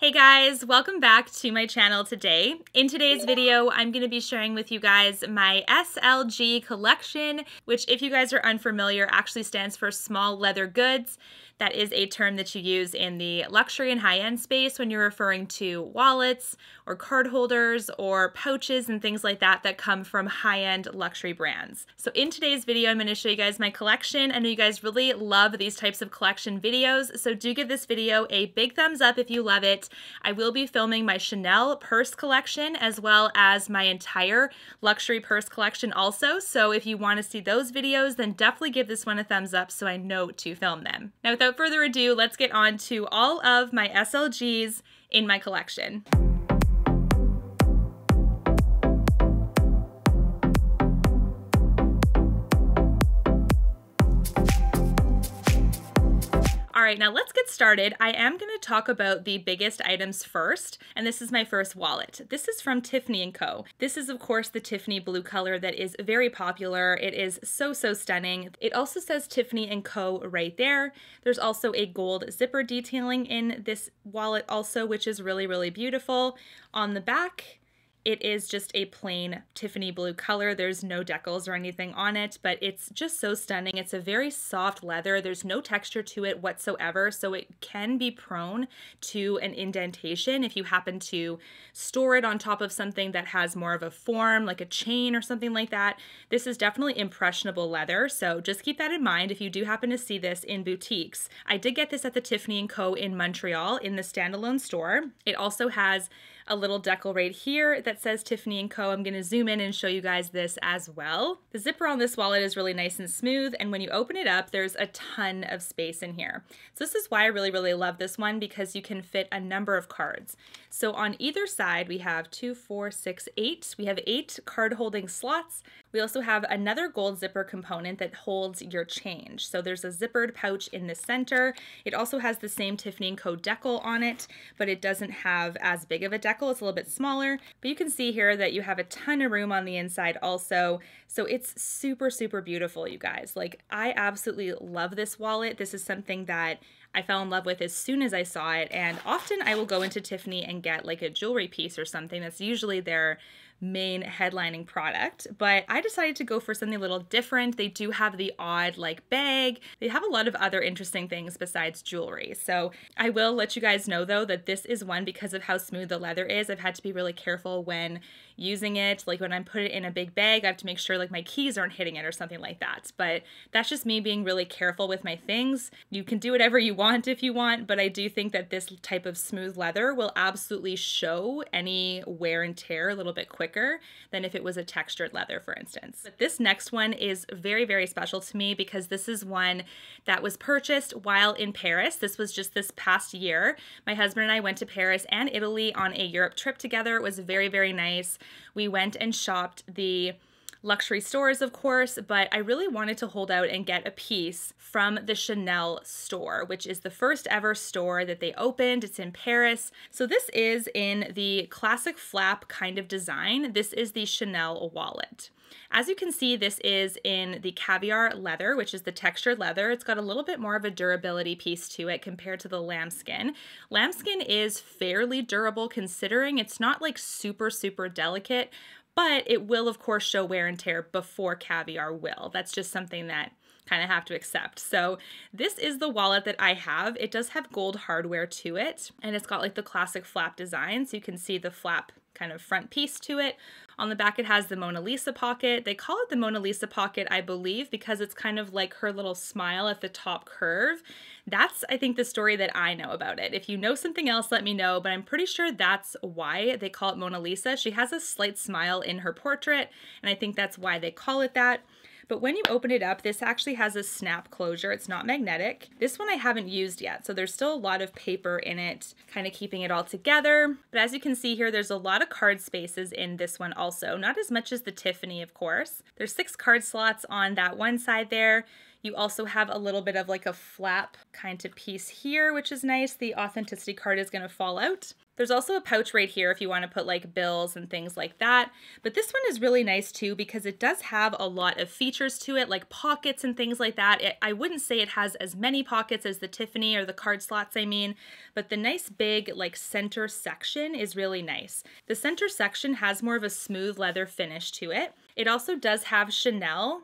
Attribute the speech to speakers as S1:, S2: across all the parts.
S1: Hey guys, welcome back to my channel today. In today's video, I'm going to be sharing with you guys my SLG collection, which if you guys are unfamiliar, actually stands for small leather goods. That is a term that you use in the luxury and high-end space when you're referring to wallets or card holders or pouches and things like that that come from high-end luxury brands. So in today's video, I'm going to show you guys my collection. I know you guys really love these types of collection videos, so do give this video a big thumbs up if you love it. I will be filming my Chanel purse collection as well as my entire luxury purse collection also, so if you want to see those videos, then definitely give this one a thumbs up so I know to film them. Now without further ado, let's get on to all of my SLGs in my collection. All right, now let's get started. I am going to talk about the biggest items first, and this is my first wallet. This is from Tiffany & Co. This is, of course, the Tiffany blue color that is very popular. It is so stunning. It also says Tiffany & Co. right there. There's also a gold zipper detailing in this wallet also, which is really beautiful. On the back, it is just a plain Tiffany blue color. There's no decals or anything on it, but it's just so stunning. It's a very soft leather. There's no texture to it whatsoever, so it can be prone to an indentation if you happen to store it on top of something that has more of a form, like a chain or something like that. This is definitely impressionable leather, so just keep that in mind if you do happen to see this in boutiques. I did get this at the Tiffany & Co. in Montreal in the standalone store. It also has a little decal right here that says Tiffany & Co. I'm going to zoom in and show you guys this as well. The zipper on this wallet is really nice and smooth, and when you open it up, there's a ton of space in here. So this is why I really love this one, because you can fit a number of cards. So on either side, we have 2, 4, 6, 8. We have 8 card holding slots. We also have another gold zipper component that holds your change. So there's a zippered pouch in the center. It also has the same Tiffany & Co. decal on it, but it doesn't have as big of a decal. It's a little bit smaller, but you can see here that you have a ton of room on the inside also. So it's super beautiful, you guys. Like, I absolutely love this wallet. This is something that I fell in love with as soon as I saw it, and often I will go into Tiffany and get like a jewelry piece or something. That's usually their main headlining product, but I decided to go for something a little different. They do have the odd like bag. They have a lot of other interesting things besides jewelry. So I will let you guys know though that this is one, because of how smooth the leather is, I've had to be really careful when using it. Like when I put it in a big bag, I have to make sure like my keys aren't hitting it or something like that. But that's just me being really careful with my things. You can do whatever you want if you want, but I do think that this type of smooth leather will absolutely show any wear and tear a little bit quicker than if it was a textured leather, for instance. But this next one is very special to me, because this is one that was purchased while in Paris. This was just this past year. My husband and I went to Paris and Italy on a Europe trip together. It was very nice. We went and shopped the luxury stores, of course, but I really wanted to hold out and get a piece from the Chanel store, which is the first ever store that they opened. It's in Paris. So this is in the classic flap kind of design. This is the Chanel wallet. As you can see, this is in the caviar leather, which is the textured leather. It's got a little bit more of a durability piece to it compared to the lambskin. Lambskin is fairly durable considering it's not like super delicate, but it will of course show wear and tear before caviar will. That's just something that kind of have to accept. So this is the wallet that I have. It does have gold hardware to it, and it's got like the classic flap design. So you can see the flap kind of front piece to it. On the back, it has the Mona Lisa pocket. They call it the Mona Lisa pocket, I believe, because it's kind of like her little smile at the top curve. That's, I think, the story that I know about it. If you know something else, let me know, but I'm pretty sure that's why they call it Mona Lisa. She has a slight smile in her portrait, and I think that's why they call it that. But when you open it up, this actually has a snap closure. It's not magnetic. This one I haven't used yet, so there's still a lot of paper in it, kind of keeping it all together. But as you can see here, there's a lot of card spaces in this one also. Not as much as the Tiffany, of course. There's 6 card slots on that one side there. You also have a little bit of like a flap kind of piece here, which is nice. The authenticity card is going to fall out. There's also a pouch right here if you want to put like bills and things like that. But this one is really nice too because it does have a lot of features to it, like pockets and things like that. I wouldn't say it has as many pockets as the Tiffany or the card slots, I mean, but the nice big like center section is really nice. The center section has more of a smooth leather finish to it. It also does have Chanel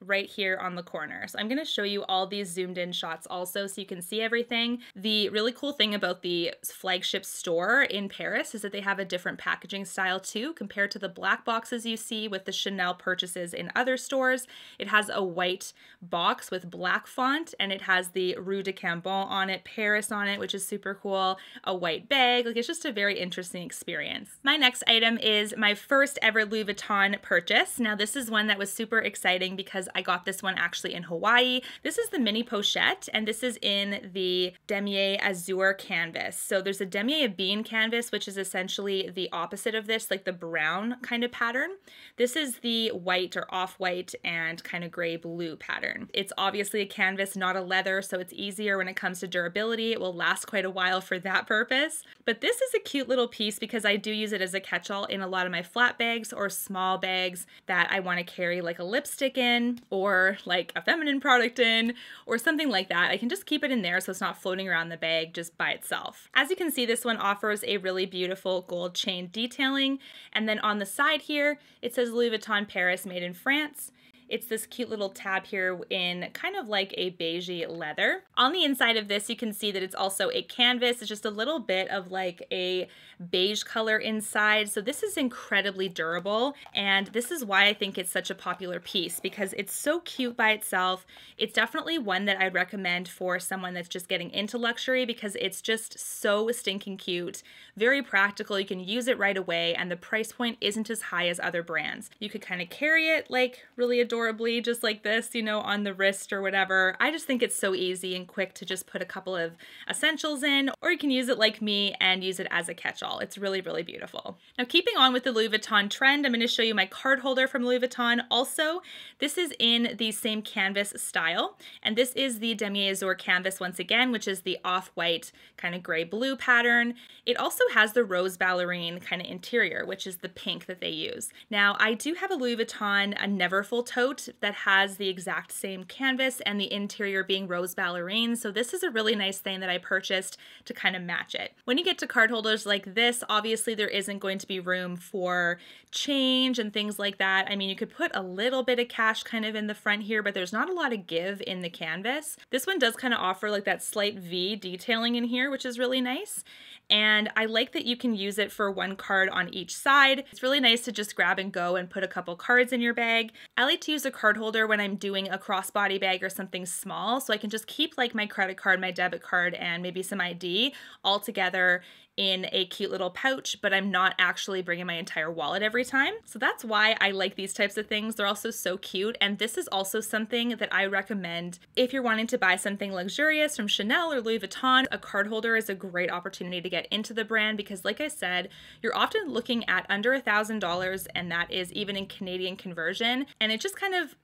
S1: right here on the corner. So I'm going to show you all these zoomed in shots also so you can see everything. The really cool thing about the flagship store in Paris is that they have a different packaging style too compared to the black boxes you see with the Chanel purchases in other stores. It has a white box with black font and it has the Rue de Cambon on it, Paris on it, which is super cool, a white bag. Like, it's just a very interesting experience. My next item is my first ever Louis Vuitton purchase. Now this is one that was super exciting because I got this one actually in Hawaii. This is the mini pochette, and this is in the damier azur canvas. So there's a damier bean canvas, which is essentially the opposite of this, like the brown kind of pattern. This is the white or off-white and kind of gray blue pattern. It's obviously a canvas, not a leather, so it's easier when it comes to durability. It will last quite a while for that purpose. But this is a cute little piece because I do use it as a catch-all in a lot of my flat bags or small bags that I want to carry like a lipstick in, or like a feminine product in, or something like that. I can just keep it in there so it's not floating around the bag just by itself. As you can see, this one offers a really beautiful gold chain detailing. And then on the side here, it says Louis Vuitton Paris, made in France. It's this cute little tab here in kind of like a beigey leather. On the inside of this, you can see that it's also a canvas. It's just a little bit of like a beige color inside. So this is incredibly durable. And this is why I think it's such a popular piece, because it's so cute by itself. It's definitely one that I'd recommend for someone that's just getting into luxury because it's just so stinking cute, very practical. You can use it right away. And the price point isn't as high as other brands. You could kind of carry it like really adorably, just like this, you know, on the wrist or whatever. I just think it's so easy and quick to just put a couple of essentials in, or you can use it like me and use it as a catch-all. It's really, really beautiful. Now, keeping on with the Louis Vuitton trend, I'm going to show you my card holder from Louis Vuitton. Also, this is in the same canvas style, and this is the damier azur canvas once again, which is the off-white kind of gray blue pattern. It also has the rose ballerine kind of interior, which is the pink that they use. Now, I do have a Louis Vuitton, a Neverfull tote that has the exact same canvas and the interior being rose ballerine. So this is a really nice thing that I purchased to kind of match it. When you get to card holders like this, obviously there isn't going to be room for change and things like that. I mean, you could put a little bit of cash kind of in the front here, but there's not a lot of give in the canvas. This one does kind of offer like that slight V detailing in here, which is really nice. And I like that you can use it for one card on each side. It's really nice to just grab and go and put a couple cards in your bag. I like to use a card holder when I'm doing a crossbody bag or something small, so I can just keep like my credit card, my debit card, and maybe some ID all together in a cute little pouch, but I'm not actually bringing my entire wallet every time. So that's why I like these types of things. They're also so cute. And this is also something that I recommend if you're wanting to buy something luxurious from Chanel or Louis Vuitton. A card holder is a great opportunity to get into the brand because, like I said, you're often looking at under $1,000, and that is even in Canadian conversion. And it just kind of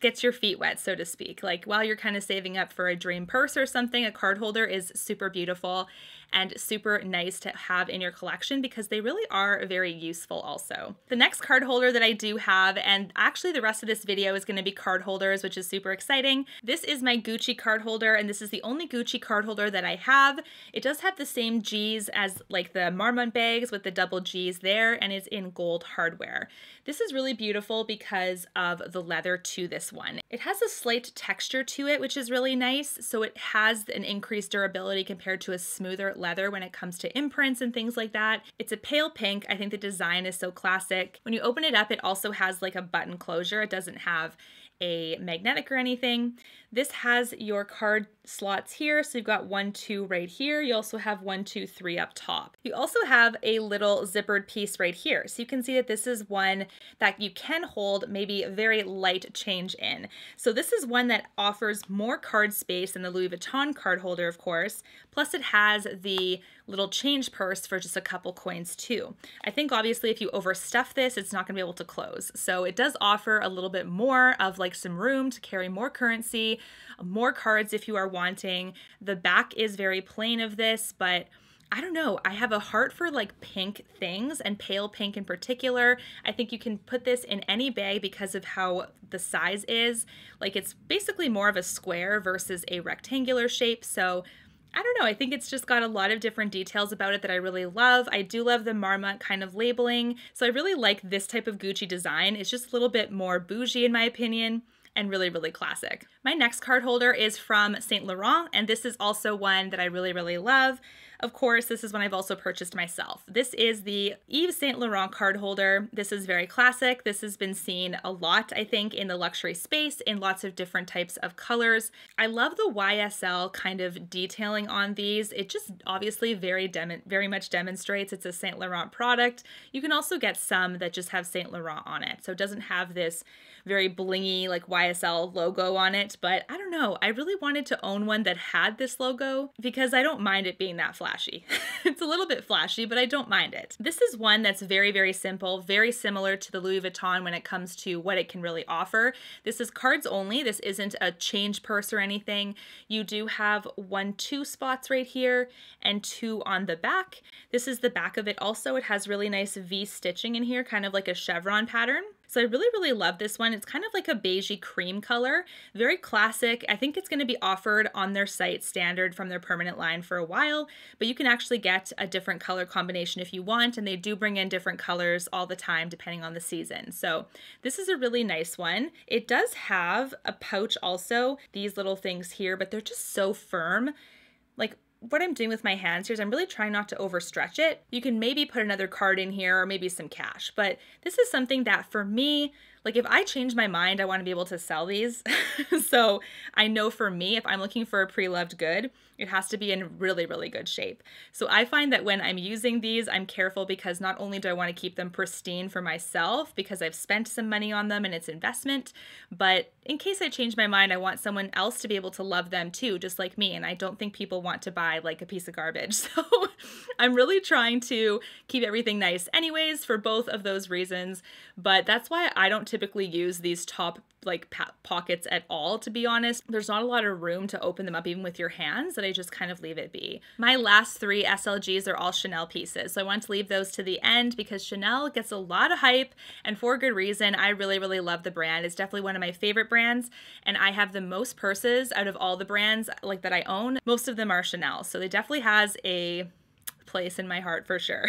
S1: gets your feet wet, so to speak. Like while you're kind of saving up for a dream purse or something, a card holder is super beautiful and super nice to have in your collection because they really are very useful also. The next card holder that I do have, and actually the rest of this video is going to be card holders, which is super exciting. This is my Gucci card holder, and this is the only Gucci card holder that I have. It does have the same G's as like the Marmont bags with the double G's there, and it's in gold hardware. This is really beautiful because of the leather to this one. It has a slight texture to it, which is really nice. So it has an increased durability compared to a smoother leather when it comes to imprints and things like that. It's a pale pink. I think the design is so classic. When you open it up, it also has like a button closure. It doesn't have a magnetic or anything. This has your card slots here. So you've got 1, 2 right here. You also have 1, 2, 3 up top. You also have a little zippered piece right here. So you can see that this is one that you can hold maybe a very light change in. So this is one that offers more card space than the Louis Vuitton card holder, of course. Plus it has the little change purse for just a couple coins too. I think obviously if you overstuff this, it's not gonna be able to close. So it does offer a little bit more of like some room to carry more currency, more cards if you are wanting. The back is very plain of this, but I don't know, I have a heart for like pink things and pale pink in particular. I think you can put this in any bag because of how the size is. Like it's basically more of a square versus a rectangular shape. So I don't know, I think it's just got a lot of different details about it that I really love. I do love the Marmot kind of labeling. So I really like this type of Gucci design. It's just a little bit more bougie in my opinion, and really, really classic. My next card holder is from Saint Laurent, and this is also one that I really, really love. Of course, this is one I've also purchased myself. This is the Yves Saint Laurent card holder. This is very classic. This has been seen a lot, I think, in the luxury space in lots of different types of colors. I love the YSL kind of detailing on these. It just obviously very much demonstrates it's a Saint Laurent product. You can also get some that just have Saint Laurent on it. So it doesn't have this very blingy like YSL logo on it, but I don't know. I really wanted to own one that had this logo because I don't mind it being that flashy. It's a little bit flashy, but I don't mind it. This is one that's very, very simple, very similar to the Louis Vuitton when it comes to what it can really offer. This is cards only. This isn't a change purse or anything. You do have 2 spots right here and 2 on the back. This is the back of it also. It has really nice V stitching in here, kind of like a chevron pattern. So I really, really love this one. It's kind of like a beigey cream color, very classic. I think it's going to be offered on their site standard from their permanent line for a while, but you can actually get a different color combination if you want, and they do bring in different colors all the time depending on the season. So this is a really nice one. It does have a pouch also, these little things here, but they're just so firm. Like, what I'm doing with my hands here is I'm really trying not to overstretch it. You can maybe put another card in here or maybe some cash, but this is something that for me, like if I change my mind, I want to be able to sell these. So I know for me, if I'm looking for a pre-loved good, it has to be in really, really good shape. So I find that when I'm using these, I'm careful because not only do I want to keep them pristine for myself because I've spent some money on them and it's investment, but in case I change my mind, I want someone else to be able to love them too, just like me. And I don't think people want to buy like a piece of garbage. So I'm really trying to keep everything nice anyways for both of those reasons. But that's why I don't typically use these top like pockets at all, to be honest. There's not a lot of room to open them up even with your hands, that I just kind of leave it be. My last 3 SLGs are all Chanel pieces, so I want to leave those to the end because Chanel gets a lot of hype, and for good reason. I really, really love the brand. It's definitely one of my favorite brands, and I have the most purses out of all the brands like that I own. Most of them are Chanel, so they definitely has a place in my heart for sure.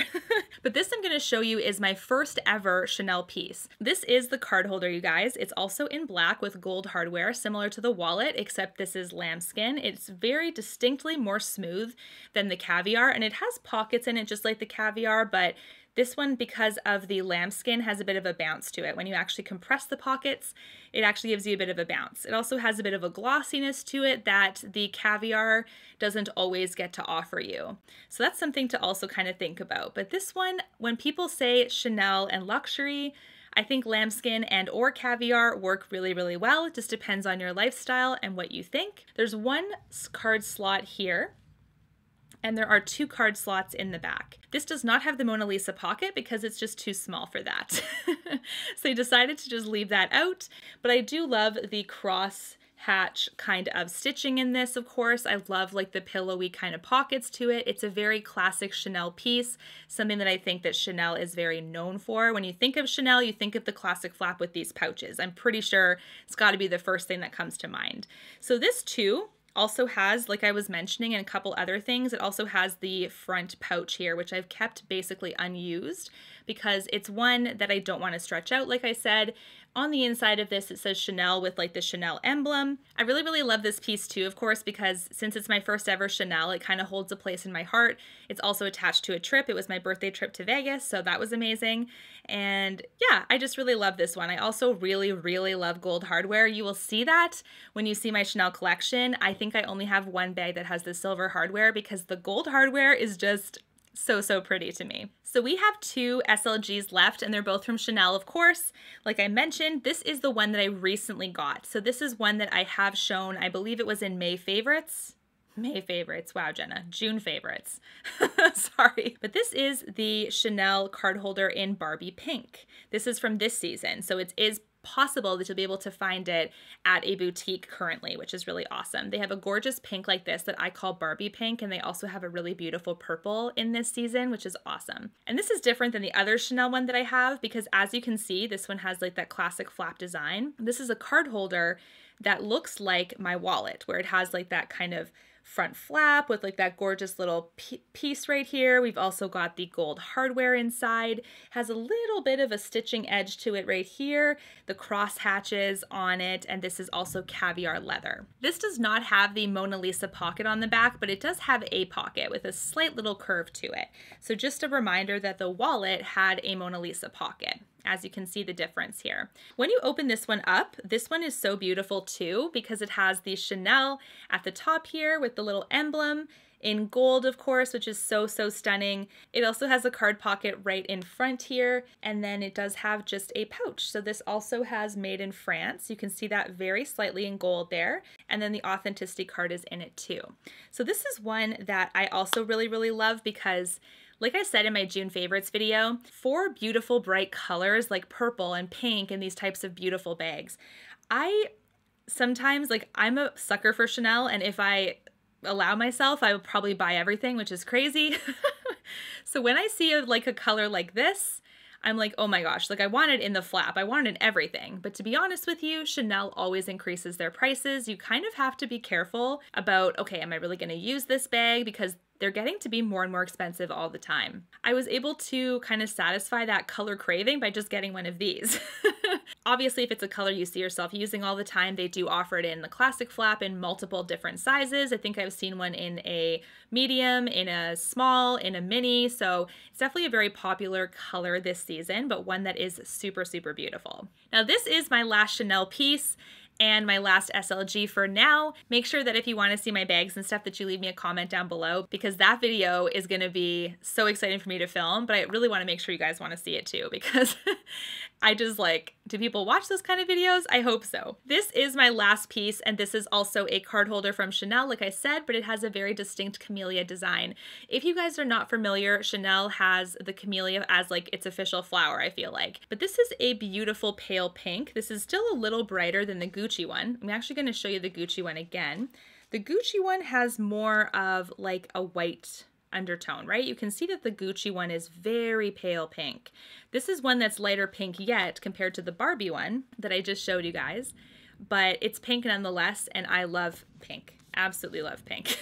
S1: But this I'm going to show you is my first ever Chanel piece. This is the card holder, you guys. It's also in black with gold hardware, similar to the wallet, except this is lambskin. It's very distinctly more smooth than the caviar, and it has pockets in it just like the caviar, but this one, because of the lambskin, has a bit of a bounce to it. When you actually compress the pockets, it actually gives you a bit of a bounce. It also has a bit of a glossiness to it that the caviar doesn't always get to offer you. So that's something to also kind of think about. But this one, when people say Chanel and luxury, I think lambskin and or caviar work really, really well. It just depends on your lifestyle and what you think. There's 1 card slot here, and there are 2 card slots in the back. This does not have the Mona Lisa pocket because it's just too small for that. So I decided to just leave that out, but I do love the cross hatch kind of stitching in this, of course. I love like the pillowy kind of pockets to it. It's a very classic Chanel piece, something that I think that Chanel is very known for. When you think of Chanel, you think of the classic flap with these pouches. I'm pretty sure it's got to be the first thing that comes to mind. So this too also has, like I was mentioning, and a couple other things, it also has the front pouch here, which I've kept basically unused because it's one that I don't want to stretch out, like I said. On the inside of this, it says Chanel with like the Chanel emblem. I really, really love this piece too, of course, because since it's my first ever Chanel, it kind of holds a place in my heart. It's also attached to a trip. It was my birthday trip to Vegas, so that was amazing. And yeah, I just really love this one. I also really, really love gold hardware. You will see that when you see my Chanel collection. I think I only have 1 bag that has the silver hardware because the gold hardware is just so, so pretty to me. So we have 2 SLGs left, and they're both from Chanel, of course. Like I mentioned, this is the one that I recently got. So this is one that I have shown, I believe it was in May favorites. May favorites. Wow, Jenna. June favorites. Sorry. But this is the Chanel card holder in Barbie pink. This is from this season. So it is possible that you'll be able to find it at a boutique currently, which is really awesome. They have a gorgeous pink like this that I call Barbie pink, and they also have a really beautiful purple in this season, which is awesome. And this is different than the other Chanel one that I have because, as you can see, this one has like that classic flap design. This is a card holder that looks like my wallet, where it has like that kind of front flap with like that gorgeous little piece right here. We've also got the gold hardware inside, has a little bit of a stitching edge to it right here, the cross hatches on it, and this is also caviar leather. This does not have the Mona Lisa pocket on the back, but it does have a pocket with a slight little curve to it. So just a reminder that the wallet had a Mona Lisa pocket. As you can see the difference here. When you open this one up, this one is so beautiful too because it has the Chanel at the top here with the little emblem in gold, of course, which is so stunning. It also has a card pocket right in front here, and then it does have just a pouch. So this also has made in France. You can see that very slightly in gold there, and then the authenticity card is in it too. So this is one that I also really love because, like I said in my June favorites video, for beautiful bright colors like purple and pink and these types of beautiful bags, I sometimes, like, I'm a sucker for Chanel, and if I allow myself, I would probably buy everything, which is crazy. So when I see a color like this, I'm like, oh my gosh, like I want it in the flap. I want it in everything. But to be honest with you, Chanel always increases their prices. You kind of have to be careful about, okay, am I really going to use this bag? Because they're getting to be more and more expensive all the time. I was able to kind of satisfy that color craving by just getting one of these. Obviously, if it's a color you see yourself using all the time, they do offer it in the classic flap in multiple different sizes. I think I've seen one in a medium, in a small, in a mini. So it's definitely a very popular color this season, but one that is super beautiful. Now, this is my last Chanel piece and my last SLG for now. Make sure that if you want to see my bags and stuff that you leave me a comment down below, because that video is going to be so exciting for me to film, but I really want to make sure you guys want to see it too, because I just like, do people watch those kind of videos? I hope so. This is my last piece, and this is also a card holder from Chanel, like I said, but it has a very distinct camellia design. If you guys are not familiar, Chanel has the camellia as like its official flower, I feel like. But this is a beautiful pale pink. This is still a little brighter than the Gucci one. I'm actually going to show you the Gucci one again. The Gucci one has more of like a white undertone, right? You can see that the Gucci one is very pale pink. This is one that's lighter pink yet compared to the Barbie one that I just showed you guys, but it's pink nonetheless, and I love pink. Absolutely love pink.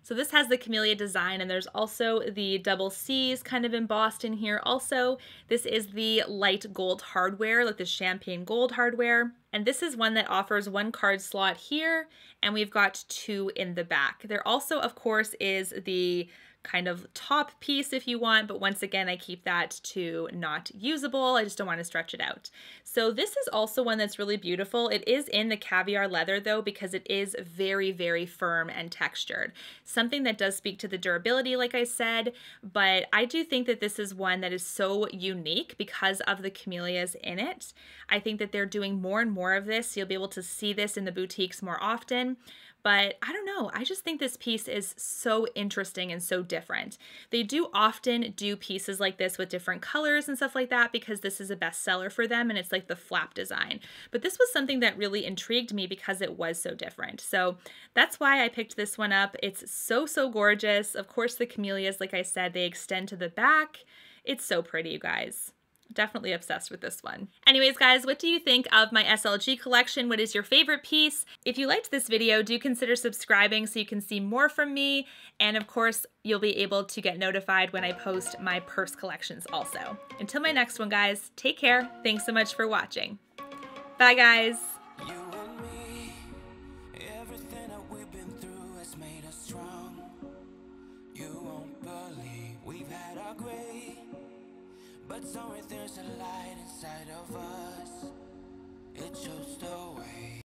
S1: So this has the camellia design, and there's also the double C's kind of embossed in here also. This is the light gold hardware, like the champagne gold hardware. And this is one that offers one card slot here, and we've got two in the back. There also, of course, is the kind of top piece if you want, but once again, I keep that to not usable. I just don't want to stretch it out. So this is also one that's really beautiful. It is in the caviar leather though, because it is very firm and textured. Something that does speak to the durability, like I said, but I do think that this is one that is so unique because of the camellias in it. I think that they're doing more and more of this. You'll be able to see this in the boutiques more often. But I don't know, I just think this piece is so interesting and so different. They do often do pieces like this with different colors and stuff like that because this is a bestseller for them and it's like the flap design. But this was something that really intrigued me because it was so different. So that's why I picked this one up. It's so gorgeous. Of course, the camellias, like I said, they extend to the back. It's so pretty, you guys. Definitely obsessed with this one. Anyways, guys, what do you think of my SLG collection? What is your favorite piece? If you liked this video, do consider subscribing so you can see more from me. And of course, you'll be able to get notified when I post my purse collections also. Until my next one, guys, take care. Thanks so much for watching. Bye, guys.
S2: But somewhere there's a light inside of us.